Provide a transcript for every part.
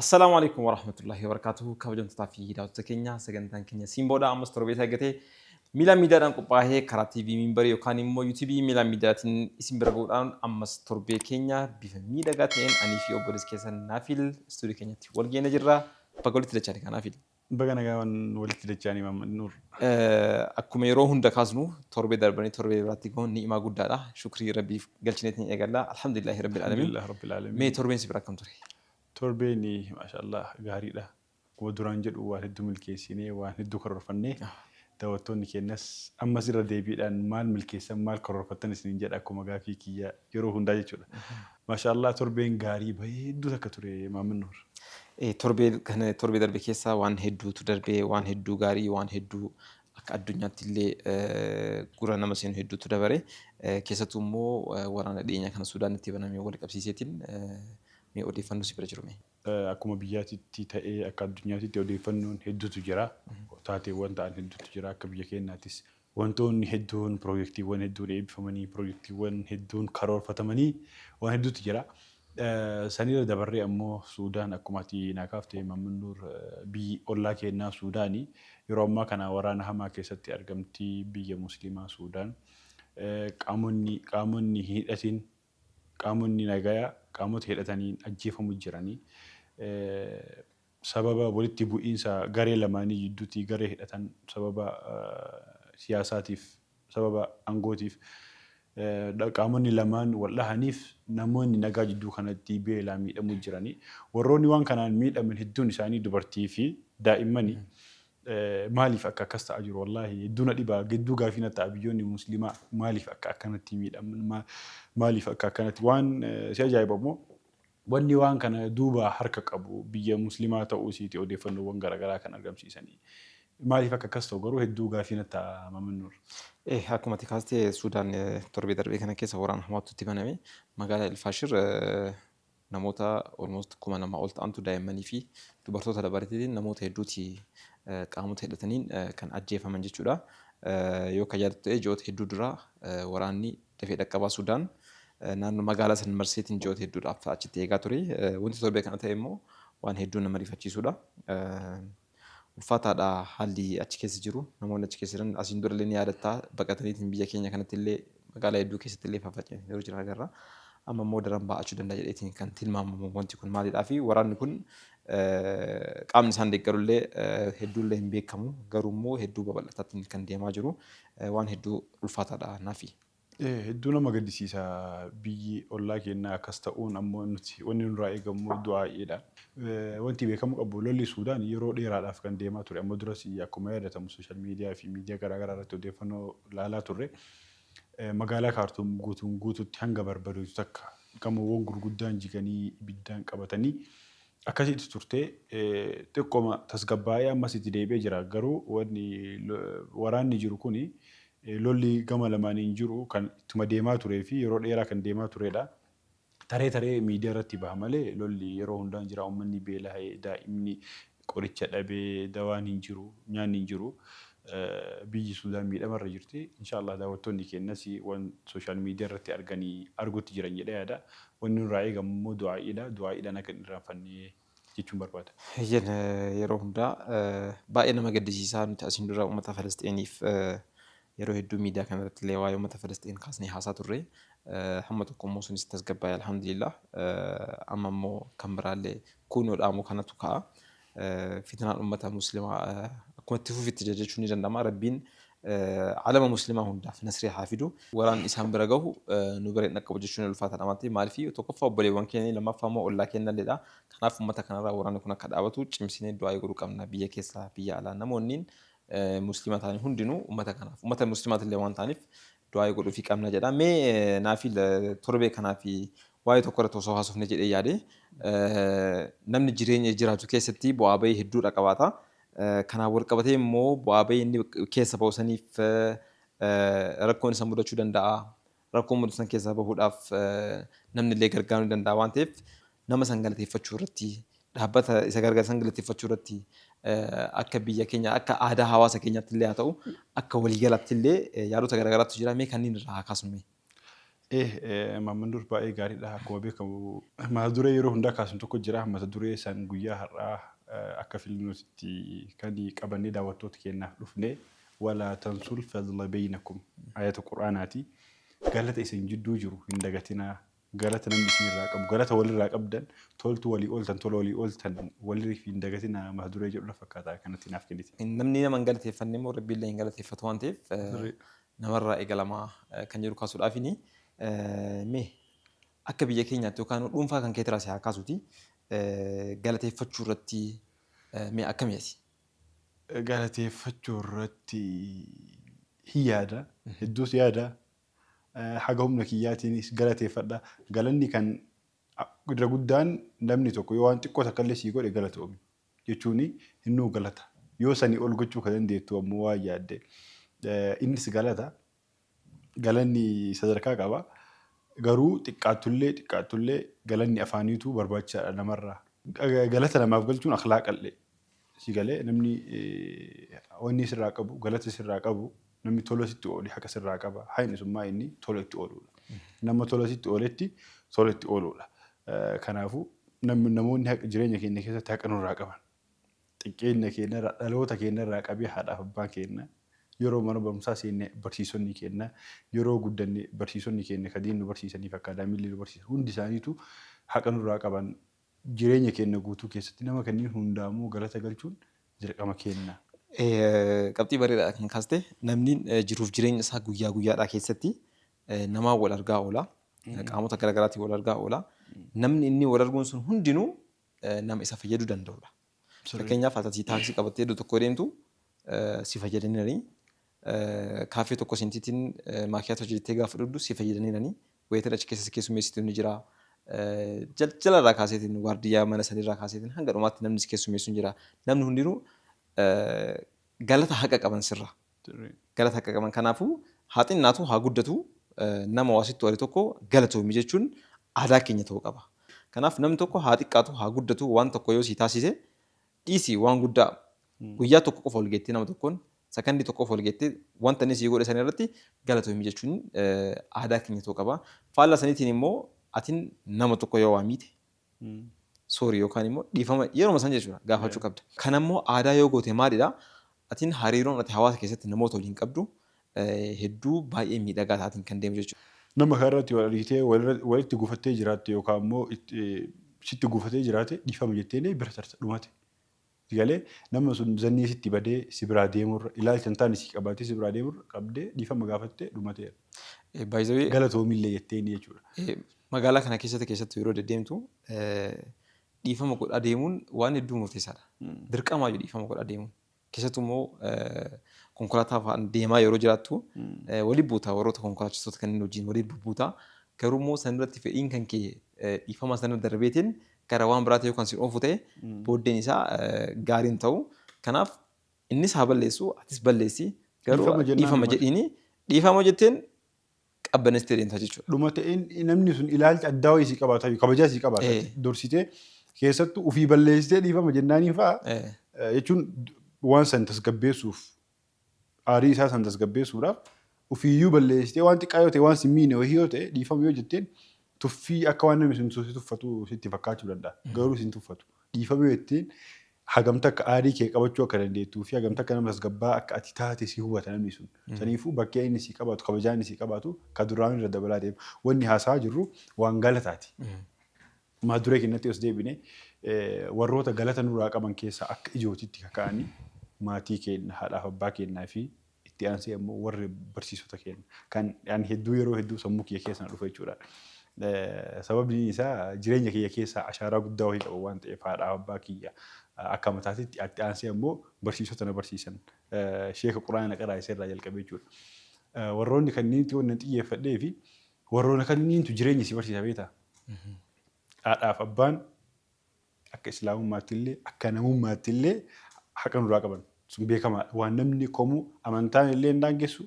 السلام عليكم ورحمة الله وبركاته. كوجم تطافي داوت كينيا سجنتان كينيا سيمبودا أمس تربيتها جتة ميلا ميدا أنكو باهي كراتي في ميمبري وكان مو يوتيوب ميلا ميدا تين اسم برغود أن أمس تربية كينيا بيف ميدا جاتين أني في أوبرز كيسان نافيل استوديو كينيا تقول جينا جرا بقول تلجاري كان نافيل Bagana gawan walitti dachanii Maamad Nuur. akkuma yeroo hunda kaasnu torbee darbanii torbee biraatti goon ni'imaa guddaadha. Shukrii rabbiif galchineetiin eegalla. Alhamdulillahi rabbil alamin. Alhamdulillah Rabbil Mee Aalamiin. torbeen si bira akkam ture? Torbeeni maashaallah gaariidha. Akkuma duraan jedhu waan hedduu milkeessinee waan hedduu karoorfannee daawwattoonni keenyas ammas irra deebiidhaan maal milkeessan maal karoorfattan isiniin jedha akkuma gaafii kiyya yeroo hundaa jechuudha. Maashaallah torbeen gaarii baay'ee akka ture Maamad Nuur. Torbee darbe keessaa waan hedduutu darbee waan hedduu gaarii waan hedduu akka addunyaatti illee gura nama seenu hedduutu dabare. Keessattuu immoo waraana dhiyeenya kana Suudaanitti banamee wal qabsiiseetiin mee odeeffannoo si bira jiru mee? Akkuma biyyaatitti ta'ee akka addunyaatitti odeeffannoon hedduutu jira. Taateewwan ta'an hedduutu jira akka biyya keenyaattis. Wantoonni hedduun piroojeektiiwwan hedduun eebbifamanii piroojeektiiwwan hedduun karoorfatamanii waan hedduutu jira. Sanirra dabarree ammoo Suudaan akkuma ati naa kaaftee Maamad Nuur biyyi ollaa keenyaa Suudaanii yeroo ammaa kana waraana hamaa keessatti argamti biyya Musliimaa Suudaan. Qaamonni hidhatiin qaamonni nagayaa qaamota hidhataniin ajjeefamu jiranii. Sababa walitti bu'iinsa garee lamaanii jidduutti garee hidhatan sababa siyaasaatiif sababa aangootiif qaamonni lamaan wal dhahaniif namoonni nagaa jidduu kanatti beelaa miidhamuu jiranii. Warroonni waan kanaan miidhaman hedduun isaanii dubartii fi daa'immanii. Maaliif akka akkas ta'aa jiru wallaahi hedduun dhibaa gidduu gaafii na ta'a biyyoonni musliimaa maaliif akka akkanatti miidhaman maaliif akka akkanatti waan si ajaa'ibamoo wanni waan kana duuba harka qabu biyya musliimaa ta'uu isiiti odeeffannoowwan garaagaraa kan argamsiisanii. Maaliif akka akkas ta'u garuu hedduu gaafii na ta'a Maamad Nuur. Akkuma ati kaastee Suudaan torbee darbee kana keessa waraana hamaatu itti baname magaalaa Elfaashir namoota almost 2,000 ol ta'antu daa'immanii fi dubartoota dabalatee namoota hedduuti qaamota hidhataniin kan ajjeefaman jechuudha. Yoo kan yaadatu ta'e ji'oota hedduu dura waraanni dafee dhaqqabaa Suudaan naannoo magaalaa san marseetiin ji'oota hedduudhaaf achitti eegaa ture. Wanti torbee kana ta'e immoo waan hedduu nama rifachiisudha. Ulfaataadha haalli achi keessa jiru namoonni achi keessa jiran asiin dura illee ni yaadataa baqataniitiin biyya keenya kanatti illee magaalaa hedduu keessatti illee faffaca'ee yeroo jiran agarra. Amma immoo daran baachuu danda'a jedheetiin kan tilmaamamu wanti kun maalidhaa fi waraanni kun qaamni isaan deeggaru illee hedduu illee hin beekamu garuu immoo hedduu babal'ataatiin kan deemaa jiru waan hedduu ulfaataadha naafi. Hedduu nama gaddisiisa biyyi ollaa keenyaa akkas ta'uun ammoo nuti wanni nurraa eegamu du'aa'iidha. Wanti beekamu qabu lolli Suudaan yeroo dheeraadhaaf kan deemaa ture ammoo duras akkuma yaadatamu sooshaal miidiyaa fi miidiyaa garaagaraa irratti odeeffannoo ilaalaa turre. Magaalaa Kaartuum guutuun guutuutti hanga barbaaduutu takka gamoowwan gurguddaan jiganii ibiddaan qabatanii akkasitti turtee xiqqooma tasgabbaa'ee ammas itti deebi'ee jira garuu wanni waraanni jiru kuni lolli gama lamaaniin jiru kan ittuma deemaa turee fi yeroo dheeraa kan deemaa turedha. Taree miidiyaa irratti baha malee lolli yeroo hundaan jira uummanni beela'ee daa'imni qoricha dhabee dawaan hin jiru nyaanni hin jiru. Biyyi Suudaan miidhamarra jirti. Inshaallah daawwattoonni keenyas waan sooshaal miidiyaa irratti arganii arguutti jiran jedhee yaada. Wanni nurraa eegamu immoo du'aa'iidha. Du'aa'iidhaan akka hin irraanfanne jechuun barbaada. Yeroo hundaa baay'ee nama gaddisiisaa nuti asiin dura uummata Falastiiniif yeroo hedduu miidiyaa kanarratti illee waa'ee uummata Falastiin kaasnee haasaa turre. Hamma tokko immoo sunis tasgabbaa'ee alhamdulillah. Amma immoo kan biraallee kunuudhaa immoo kanatu ka'a. Fitnaan uummata musliimaa akkuma itti fufitti jechuun ni danda'ama. Rabbiin alama musliimaa hundaaf nasrii haa fidu. Waraan isaan bira gahu nu bira hin dhaqqabu jechuun ulfaataadha waan ta'eef maaliif tokkoffaa obboleewwan keenya lammaffaa immoo ollaa keenyalleedha. Kanaaf uummata kanarraa waraanni kun akka dhaabatu cimsinee du'aa godhuu qabna biyya keessaa biyya alaa namoonni musliima ta'anii hundinuu uummata kanaaf uummata musliimaati illee waan ta'aniif du'aa godhuu fi qabna jedha. Mee naafi torbee kanaaf waa'ee tokko irratti osoo haasofne jedhee yaade namni jireenya jiraatu keessatti bu'aa bahii hedduudha qabaata. Kanaan wal qabatee immoo bu'aa bahii inni keessa baasaniif rakkoon isa mudachuu danda'a. Rakkoon mudatan keessaa bahuudhaaf namni illee gargaaruu danda'a waan ta'eef nama san galateeffachuu irratti dhaabbata isa gargaarsan galateeffachuu irratti akka biyya keenya akka aadaa hawaasa keenyaatti illee haa ta'u akka waliigalaatti illee yaadota garaagaraatu jira mee kanneen irraa haa kaasnu. Maamman dur baay'ee gaariidha. Akkuma beekamu mata duree yeroo hundaa kaasnu tokko jira. Mata duree san guyyaa har'aa akka filnuutti kan qabannee daawwattoota keenyaaf dhufne wala tansul fadla baynakum ayata quraanaati. Galata isin jidduu jiru hin dagatinaa. Galata namni isinirraa qabu galata walirraa qabdan toltu walii ooltan tola walii ooltan walirriif hin dagatinaa mata duree jedhu fakkaata kanatti naaf kennite. Namni nama hin galateeffanne immoo rabbiillee hin galateeffatu waan ta'eef namarraa eegalamaa kan jedhu kaasuudhaafini. Mee akka biyya keenyaatti yookaan dhuunfaa kan keetiraa siyaa kaasuuti galateeffachuu irratti mee akkamiiti? Galateeffachuu irratti hin yaada hedduus yaada haga humna kiyyaatiinis galateeffadha. Galanni kan irra guddaan namni tokko yoo waan xiqqoo takka illee sii godhe galatoomi jechuun innuu galata. Yoo sanii ol gochuu kan dandeettu ammoo waan yaadde innis galata. Galanni sadarkaa qaba. Garuu xiqqaattullee galanni afaaniitu barbaachisaadha namarraa. Galata namaaf galchuun akhlaaqallee. Si galee namni wanni sirraa qabu galata sirraa qabu namni tola sitti oole haqa sirraa qaba. Hayin isummaa inni tola itti ooludha. Nama tola sitti ooletti tola itti ooludha. Kanaafuu namoonni jireenya keenya keessatti haqa nurraa qaban. Xiqqeenya keenyarraa dhaloota keenyarraa qabee haadhaaf abbaa keenya. Yeroo mana barumsaa seenne barsiisonni keenya yeroo guddanne barsiisonni keenya kan nu barsiisaniif akaadaamiillee nu barsiisan hundi isaaniitu haqa nurraa qaban jireenya keenya guutuu keessatti nama kanneen hundaamuu galata galchuun dirqama keenya. Qabxii bareedaa kan kaaste namni jiruuf jireenya isaa guyyaa guyyaadhaa keessatti namaa wal argaa oola. Qaamota garaagaraatiin wal argaa oola. Namni inni wal arguun sun hundinuu nama isa fayyaduu danda'udha. Fakkeenyaaf ati taaksii qabattee iddoo tokko deemtu si fayyadanii kaaffee tokko sintiitiin maakiyaatoo hojjettee gaafa dhugdu si fayyadanii wayitiin achi keessa keessummeessitu ni jira. Jaljalarraa kaaseetiin waardiyyaa mana sanirraa kaaseetiin hanga dhumaatti namni si keessummeessu ni jira. Namni hundinuu galata haqa qaban sirra. Galata haqa qaban kanaafuu haa xinnaatu haa guddatu nama waasitti wali tokko galatoomi jechuun aadaa keenya ta'uu qaba. Kanaaf namni tokko haa xiqqaatu haa guddatu waan tokko yoo si taasise dhiisii waan guddaa guyyaa tokko qofa olgeettee nama tokkoon sakandii tokko qofa olgeettee wanta inni sii godhe sana irratti galatoomi jechuun aadaa keenya ta'uu qaba. Faallaa saniitiin immoo atiin nama tokko yoo waa miite soorii yookaan immoo dhiifama yeroo san jechuudha gaafachuu qabda. Kan ammoo aadaa yoo goote maalidhaa? Atiin hariiroon ati hawaasa keessatti namoota waliin qabdu hedduu baay'ee miidhagaa taatiin kan deemu jechuudha. Nama kanarratti walitti gufattee jiraatte yookaan immoo sitti gufatee jiraate dhiifama jettee bira tarsa dhumate. Galee nama sun zannii sitti badee si biraa deemurra ilaalcha taane si qabaatee si biraa deemurra qabdee dhiifama gaafattee dhumateera. Galatoomillee jettee ni jechuudha. Magaalaa kana keessatti yeroo deddeemtu dhiifama godhaa deemuun waan hedduu murteessaadha. Dirqamaayyuu dhiifama godhaa deemuun. Keessattuu immoo konkolaataa fa'aan deemaa yeroo jiraattu waliin buutaa warroota konkolaachistoota kanneen wajjin waliin buutaa. Garuu immoo sanirratti fedhiin kan kee dhiifama sana darbeetiin gara waan biraatti yookaan si oofu ta'e booddeen isaa gaariin ta'u. Kanaaf innis haa balleessu atis balleessi garuu dhiifama jedhiini dhiifama jetteen qabbanestee deemtaa jechuudha. Dhumate namni sun ilaalcha addaa wayii si qabaata kabajaa si qabaata dursitee keessattuu ofii balleessitee dhiifama jennaanii fa'a jechuun waan san tasgabbeessuuf aarii isaa san tasgabbeessuudhaaf ofiiyyuu balleessitee waan xiqqaa yoo ta'e waan si miine wayii yoo ta'e dhiifama yoo jetteen tuffii akka waan namni sun si tuffatu sitti fakkaachuu danda'a. Garuu si tuffatu. Dhiifama yoo jetteen hagamta akka aarii kee qabachuu akka dandeettuu fi hagamta akka nama tasgabbaa akka ati taate si hubata namni sun. Saniifuu bakkee inni si qabaatu kabajaa inni si qabaatu ka duraan irra dabalaa deema. Wanni haasaa jirru waan galataati. Mata duree keenyatti os deebine warroota galata nurraa qaban keessaa akka ijootitti kaka'anii maatii keenya haadhaaf abbaa keenyaa fi itti aansee immoo warri barsiisota keenya kan hedduu yeroo hedduu sammuu kiyya keessa dhufa jechuudha. Sababni isaa jireenya kiyya keessaa ashaaraa guddaa wayii qabu waan ta'eef haadhaaf abbaa kiyya akka mataatitti itti aansee immoo barsiisota na barsiisan sheeka quraana qaraa isarraa jalqabee jechuudha. Warroonni kanniinti waan xiyyeeffadhee fi warroonni kanniintu jireenya si barsiisa beektaa? Haadhaaf abbaan akka islaamummaatti illee akka namummaatti illee haqa nurraa qaban sun beekamaadha. Waan namni komuu amantaan illee hin daangessu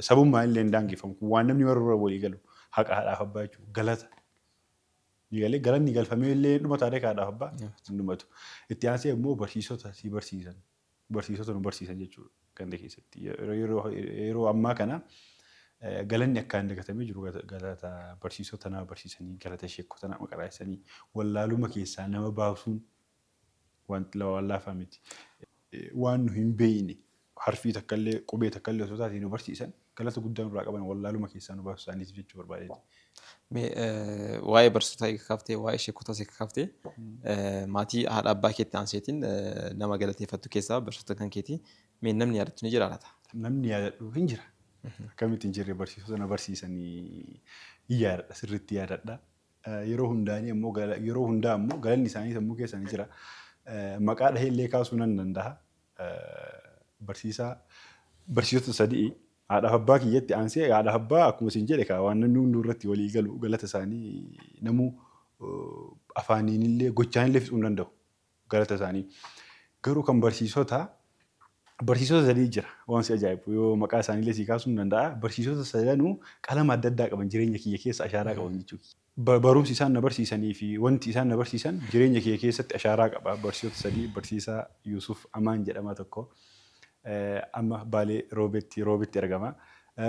sabummaan illee hin daangeffamu waan namni warra walii galu haqa haadhaaf abbaa jechuudha galata. Galanni galfamee illee dhuma taatee haadhaaf abbaa hin dhumatu. Itti aansee immoo barsiisota si barsiisan barsiisota nu barsiisan jechuudha ganda keessatti yeroo ammaa kana galanni akkaan dagatamee jiru galata barsiisota nama barsiisanii galata sheekota nama qaraasanii wallaaluma keessaa nama baasuun wanti laafaa miti. Waan nu hin beekne harfii takkallee qubee takkallee osoo taatee nu barsiisan galata guddaa nurraa qaban wallaaluma keessaa nu baasu isaaniif jechuu barbaadeeti. Waa'ee barsiisota eega kaaftee waa'ee sheekotaas eega kaaftee maatii haadha abbaa keetti aanseetiin nama galateeffattu keessaa barsiisota kan keetii namni yaadatu ni jira laata? Namni yaadadhu hin jira. Akkamitti hin jirre barsiisota na barsiisanii yaadadha sirriitti yaadadha. Yeroo hundaa ammoo galanni isaanii sammuu keessa ni jira. Maqaa dhaheellee kaasuu nan danda'a. Barsiisota sadii haadhaaf abbaa kiyyatti aansee haadhaaf abbaa akkuma isin jedhe waan namni hunduu irratti walii galu galata isaanii namuu afaaniinillee gochaanillee fixuu hin danda'u galata isaanii. Garuu kan barsiisota sadii jira waan si ajaa'ibu yoo maqaa isaaniillee si kaasuu hin danda'a. Barsiisota sadanuu qalama adda addaa qaban jireenya kiyya keessa ashaaraa qaban jechuudha. Barumsi isaan na barsiisanii fi wanti isaan na barsiisan jireenya kiyya keessatti ashaaraa qaba. Barsiisota sadii barsiisaa Yuusuf Amaan jedhama tokko amma Baalee Roobetti argama.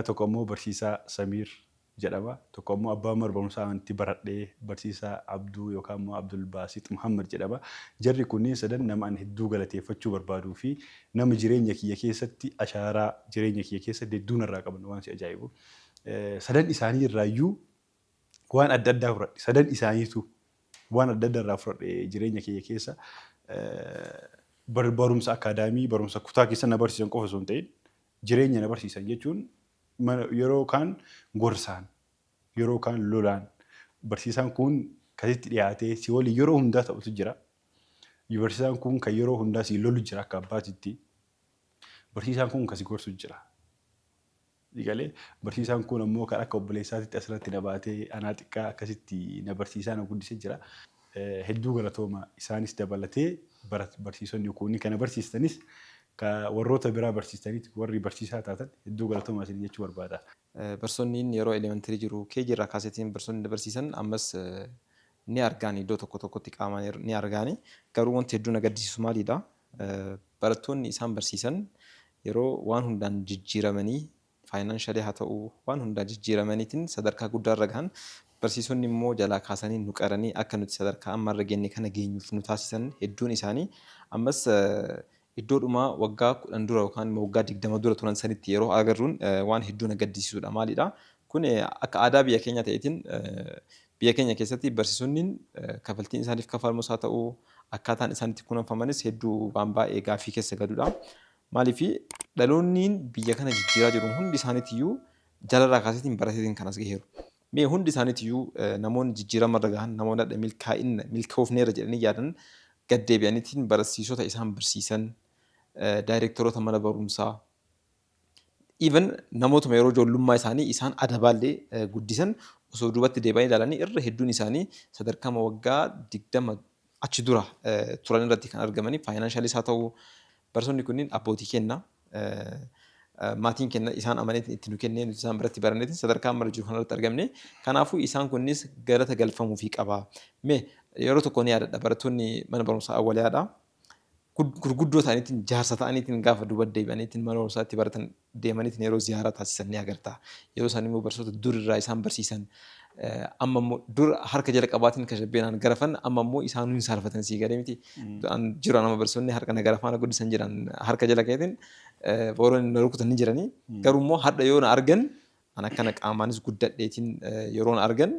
Tokko immoo barsiisaa Samiir jedhama. Tokko immoo abbaa barumsaa amantii baradhee barsiisaa Abduu yookaan immoo Abdul Baasiit Muhammad jedhama. Jarri kunneen sadan nama ani hedduu galateeffachuu barbaaduu fi nama jireenya kiyya keessatti ashaaraa jireenya kiyya keessatti hedduu narraa qaban waan si ajaa'ibu. Sadan isaanii irraayyuu waan adda addaa fudhadhe. Sadan isaaniitu waan adda addaa irraa fudhadhe jireenya kiyya keessa. Barumsa akaadaamii barumsa kutaa keessa na barsiisan qofa osoo hin ta'in jireenya na barsiisan jechuun yeroo kaan gorsaan yeroo kaan lolaan barsiisaan kun kasitti dhiyaatee si waliin yeroo hundaa ta'utu jira. Barsiisaan kun kan yeroo hundaa si lolu jira akka abbaatitti. Barsiisaan kun kasi gorsu jira. Digalee barsiisaan kun ammoo kan akka obboleessaatti asirratti na baatee anaa xiqqaa akkasitti na barsiisaa na guddisee jira. Hedduu galatooma isaanis dabalatee barsiisonni kun kana barsiistanis warroota biraa barsiistaniiti warri barsiisaa taatan hedduu galatooma isin jechuu barbaada. Barsiisonni yeroo elementarii jiru kee jirra kaasetiin barsiisonni barsiisan ammas ni argaan iddoo tokkotti qaamaan ni argaani. Garuu wanti hedduu na gaddisiisu maalidha? Barattoonni isaan barsiisan yeroo waan hundaan jijjiiramanii faayinaanshalee haa ta'u waan hundaan jijjiiramaniitiin sadarkaa guddaa irra gahan barsiisonni immoo jalaa kaasanii nu qaranii akka nuti sadarkaa amma irra geenye kana geenyuuf nu taasisan hedduun isaanii ammas iddoodhuma waggaa 10 dura yookaan waggaa 20 dura turan sanitti yeroo agarruun waan hedduu na gaddisiisudha. Maalidha? Kun akka aadaa biyya keenya ta'eetiin biyya keenya keessatti barsiisonni kafaltiin isaaniif kafalmus haa ta'u akkaataan isaanitti kunuunfamanis hedduu waan baay'ee gaaffii keessa galuudha. Maaliif dhaloonni biyya kana jijjiiraa jiru hundi isaaniitiyyuu jalarraa kaaseetiin barateetiin kan as gaheeru. Mee hundi isaaniitiyyuu namoonni jijjiirama irra gahan namoonni milkoofneera jedhanii yaadan gad deebi'aniitiin barsiisota isaan barsiisan daayireektaroota mana barumsaa even namootuma yeroo ijoollummaa isaanii isaan adabaallee guddisan osoo duubatti deebi'anii ilaalanii irra hedduun isaanii sadarkaa waggaa 20 achi dura turan irratti kan argamanii faayinaanshaaliis haa ta'u barsiisonni kunniin abbootii kenna maatiin kenna isaan amaneetiin itti nu kennee nuti isaan biratti baranneetiin sadarkaa amma jiru kanarratti argamne kanaafuu isaan kunnis galata galfamuufii qaba. Mee yeroo tokko ni yaadadha barattoonni mana barumsaa awwaliyaadha. Gurguddoo ta'aniitiin jaarsa ta'aniitiin gaafa duuba deebi'aniitiin mana barumsaatti baratan deemaniitiin yeroo ziyaaraa taasisan ni agarta. Yeroo isaan immoo barsiisota durirraa isaan barsiisan amma immoo dur harka jala qabaatiin kashabbeenaan garafan amma immoo isaan hin saarfatan sii galee miti. Jira nama barsiisonni harka nagara faana guddisan jiran harka jala keetiin booroon na rukutan ni jiranii. Garuu immoo hadha yoo na argan an akkana qaamaanis guddadheetiin yeroo na argan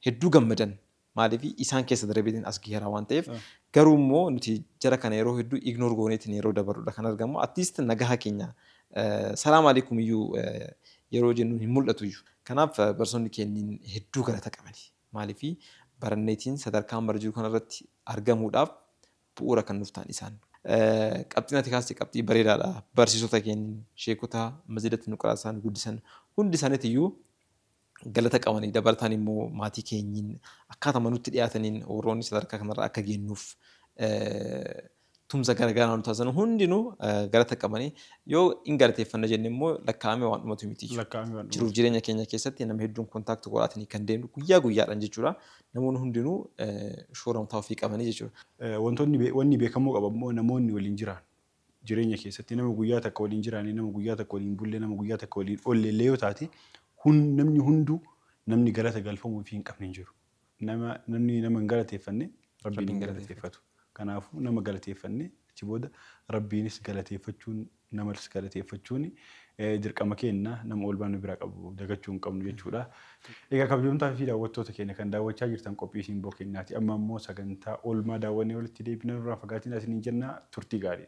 hedduu gammadan. Maaliif isaan keessa darbeetiin as gaheera waan ta'eef garuu immoo nuti jara kana yeroo hedduu ignoor gooneetiin yeroo dabarudha kan argamu. Atleast nagaha keenya salaam aleikum iyyuu yeroo jennuun hin mul'atu iyyuu. Kanaaf barsiisonni keenya hedduu galata qabani. Maaliif baranneetiin sadarkaa amma jiru kanarratti argamuudhaaf bu'uura kan nuuf ta'an isaan. Qabxiin ati kaastee qabxii bareedaadha. Barsiisota keenya sheekota masjidatti nu qaraasan guddisan hundi isaaniitiyyuu galata qabanii dabalataan immoo maatii keenyiin akkaataa nutti dhiyaataniin warroonni sadarkaa kanarra akka geenyuuf tumsa garaagaraa nu taasisan hundinuu galata qabanii yoo hin galateeffanna jenne immoo lakkaa'amee waan dhumatu miti. Jiruuf jireenya keenya keessatti nama hedduun kontaaktii godhaatanii kan deemnu guyyaa guyyaadhaan jechuudha. Namoonni hundinuu shoora mataa ofii qabanii jechuudha. Wanni beekamuu qaba immoo namoonni waliin jiran jireenya keessatti nama guyyaa takka waliin jiraanii nama guyyaa takka waliin bullee nama guyyaa takka waliin oollee yoo taate namni hunduu namni galata galfamuu fi hin qabne hin jiru. Namni nama hin galateeffanne rabbiin hin galateeffatu. Kanaafuu nama galateeffanne achi booda rabbiinis galateeffachuun namas galateeffachuun dirqama keenya nama oolmaa nu bira qabu dagachuu hin qabnu jechuudha. Egaa kabajamtoota fi daawwattoota keenya kan daawwachaa jirtan qophii Simboo keenyaati. Amma immoo sagantaa oolmaa daawwannee walitti deebina irraa fagaatiin asiniin jenna turtii gaarii.